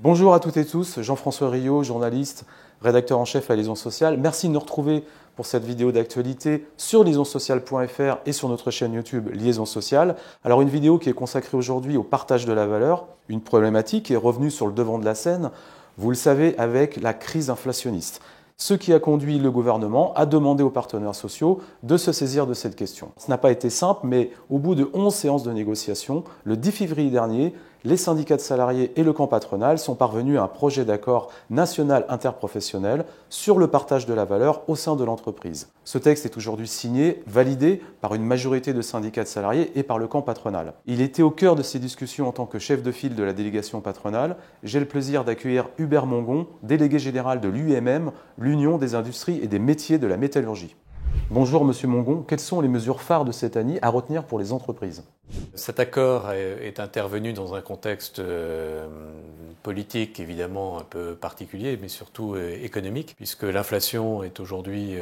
Bonjour à toutes et tous, Jean-François Riot, journaliste, rédacteur en chef à Liaison Sociale. Merci de nous retrouver pour cette vidéo d'actualité sur liaisonsociale.fr et sur notre chaîne YouTube Liaison Sociale. Alors une vidéo qui est consacrée aujourd'hui au partage de la valeur, une problématique qui est revenue sur le devant de la scène, vous le savez, avec la crise inflationniste. Ce qui a conduit le gouvernement à demander aux partenaires sociaux de se saisir de cette question. Ce n'a pas été simple, mais au bout de 11 séances de négociation, le 10 février dernier, les syndicats de salariés et le camp patronal sont parvenus à un projet d'accord national interprofessionnel sur le partage de la valeur au sein de l'entreprise. Ce texte est aujourd'hui signé, validé par une majorité de syndicats de salariés et par le camp patronal. Il était au cœur de ces discussions en tant que chef de file de la délégation patronale. J'ai le plaisir d'accueillir Hubert Mongon, délégué général de l'UIMM, l'Union des industries et des métiers de la métallurgie. Bonjour Monsieur Mongon, quelles sont les mesures phares de cette année à retenir pour les entreprises ? Cet accord est intervenu dans un contexte politique évidemment un peu particulier, mais surtout économique, puisque l'inflation est aujourd'hui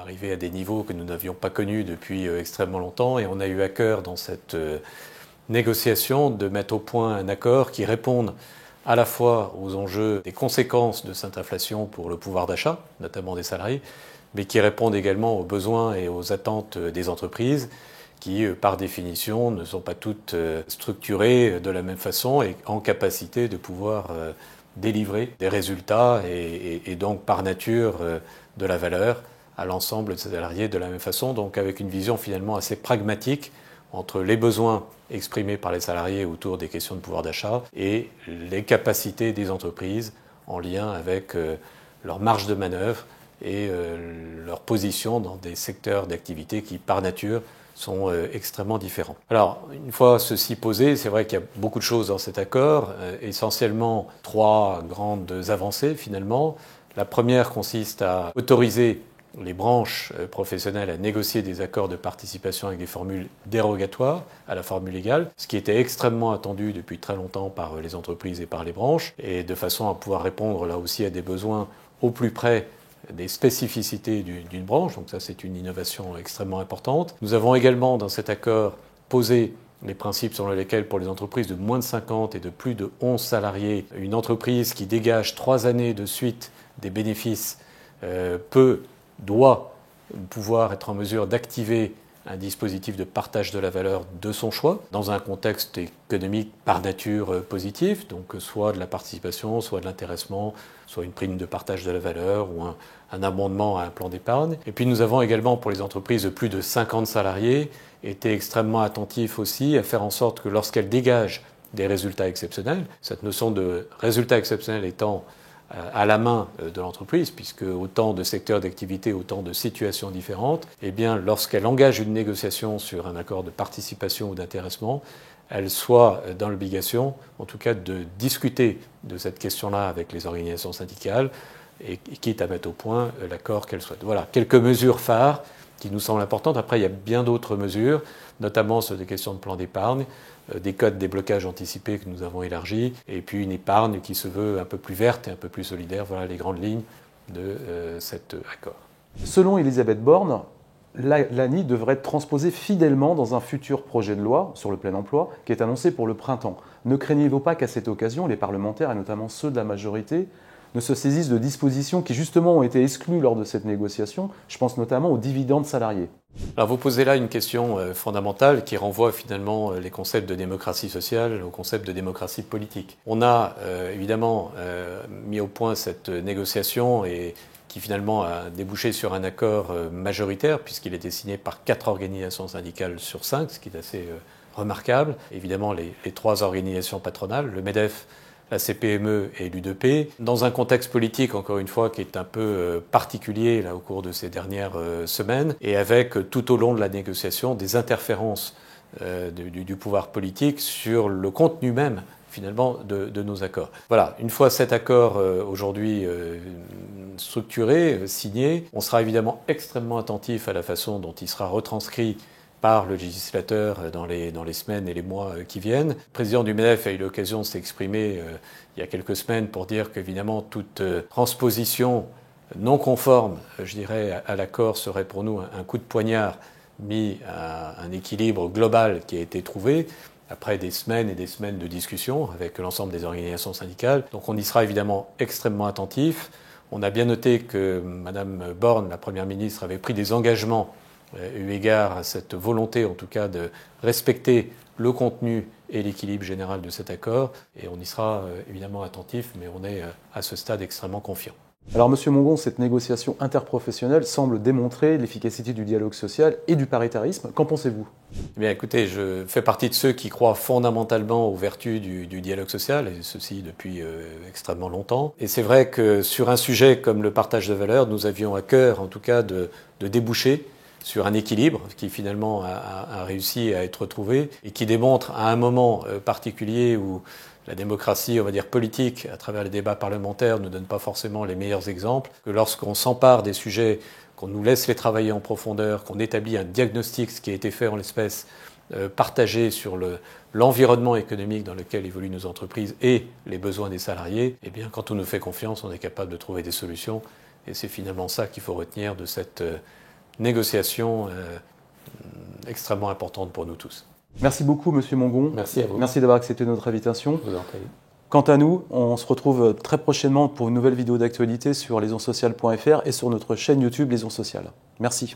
arrivée à des niveaux que nous n'avions pas connus depuis extrêmement longtemps, et on a eu à cœur dans cette négociation de mettre au point un accord qui réponde à la fois aux enjeux des conséquences de cette inflation pour le pouvoir d'achat, notamment des salariés, mais qui répondent également aux besoins et aux attentes des entreprises qui, par définition, ne sont pas toutes structurées de la même façon et en capacité de pouvoir délivrer des résultats et donc, par nature, de la valeur à l'ensemble des salariés de la même façon, donc avec une vision finalement assez pragmatique entre les besoins exprimés par les salariés autour des questions de pouvoir d'achat et les capacités des entreprises en lien avec leur marge de manœuvre et leur position dans des secteurs d'activité qui, par nature, sont extrêmement différents. Alors, une fois ceci posé, c'est vrai qu'il y a beaucoup de choses dans cet accord, essentiellement trois grandes avancées finalement. La première consiste à autoriser les branches professionnelles à négocier des accords de participation avec des formules dérogatoires à la formule légale, ce qui était extrêmement attendu depuis très longtemps par les entreprises et par les branches, et de façon à pouvoir répondre là aussi à des besoins au plus près des spécificités d'une branche, donc ça c'est une innovation extrêmement importante. Nous avons également dans cet accord posé les principes selon lesquels pour les entreprises de moins de 50 et de plus de 11 salariés, une entreprise qui dégage 3 années de suite des bénéfices doit pouvoir être en mesure d'activer un dispositif de partage de la valeur de son choix, dans un contexte économique par nature positif, donc soit de la participation, soit de l'intéressement, soit une prime de partage de la valeur ou un abondement à un plan d'épargne. Et puis nous avons également pour les entreprises de plus de 50 salariés été extrêmement attentifs aussi à faire en sorte que lorsqu'elles dégagent des résultats exceptionnels, cette notion de résultat exceptionnel étant à la main de l'entreprise, puisque autant de secteurs d'activité, autant de situations différentes, eh bien, lorsqu'elle engage une négociation sur un accord de participation ou d'intéressement, elle soit dans l'obligation, en tout cas, de discuter de cette question-là avec les organisations syndicales, et quitte à mettre au point l'accord qu'elle souhaite. Voilà, quelques mesures phares qui nous semblent importantes. Après, il y a bien d'autres mesures, notamment sur des questions de plan d'épargne, des codes déblocage anticipé que nous avons élargis, et puis une épargne qui se veut un peu plus verte et un peu plus solidaire. Voilà les grandes lignes de cet accord. Selon Elisabeth Borne, l'ANI devrait être transposée fidèlement dans un futur projet de loi sur le plein emploi qui est annoncé pour le printemps. Ne craignez-vous pas qu'à cette occasion, les parlementaires, et notamment ceux de la majorité, ne se saisissent de dispositions qui justement ont été exclues lors de cette négociation? Je pense notamment aux dividendes salariés. Alors vous posez là une question fondamentale qui renvoie finalement les concepts de démocratie sociale au concept de démocratie politique. On a évidemment mis au point cette négociation et qui finalement a débouché sur un accord majoritaire puisqu'il était signé par 4 organisations syndicales sur 5, ce qui est assez remarquable. Évidemment les 3 organisations patronales, le MEDEF, la CPME et l'U2P, dans un contexte politique, encore une fois, qui est un peu particulier là, au cours de ces dernières semaines, et avec tout au long de la négociation des interférences du pouvoir politique sur le contenu même, finalement, de nos accords. Voilà, une fois cet accord aujourd'hui structuré, signé, on sera évidemment extrêmement attentif à la façon dont il sera retranscrit par le législateur dans les semaines et les mois qui viennent. Le président du MEDEF a eu l'occasion de s'exprimer il y a quelques semaines pour dire qu'évidemment toute transposition non conforme, je dirais, à l'accord serait pour nous un coup de poignard mis à un équilibre global qui a été trouvé. après des semaines et des semaines de discussions avec l'ensemble des organisations syndicales. Donc on y sera évidemment extrêmement attentif. On a bien noté que Mme Borne, la Première ministre, avait pris des engagements eu égard à cette volonté, en tout cas, de respecter le contenu et l'équilibre général de cet accord. Et on y sera évidemment attentif, mais on est à ce stade extrêmement confiant. Alors, Monsieur Mongon, cette négociation interprofessionnelle semble démontrer l'efficacité du dialogue social et du paritarisme. Qu'en pensez-vous ? Eh bien, écoutez, je fais partie de ceux qui croient fondamentalement aux vertus du dialogue social, et ceci depuis extrêmement longtemps. Et c'est vrai que sur un sujet comme le partage de valeurs, nous avions à cœur, en tout cas, de déboucher sur un équilibre qui finalement a réussi à être trouvé et qui démontre à un moment particulier où la démocratie, on va dire politique, à travers les débats parlementaires, ne donne pas forcément les meilleurs exemples, que lorsqu'on s'empare des sujets, qu'on nous laisse les travailler en profondeur, qu'on établit un diagnostic, ce qui a été fait en l'espèce, partagé sur l'environnement économique dans lequel évoluent nos entreprises et les besoins des salariés, eh bien, quand on nous fait confiance, on est capable de trouver des solutions. Et c'est finalement ça qu'il faut retenir de cette négociation extrêmement importante pour nous tous. Merci beaucoup, Monsieur Mongon. Merci à vous. Merci d'avoir accepté notre invitation. Je vous en prie. Quant à nous, on se retrouve très prochainement pour une nouvelle vidéo d'actualité sur liaisonsociales.fr et sur notre chaîne YouTube Liaisons Sociales. Merci.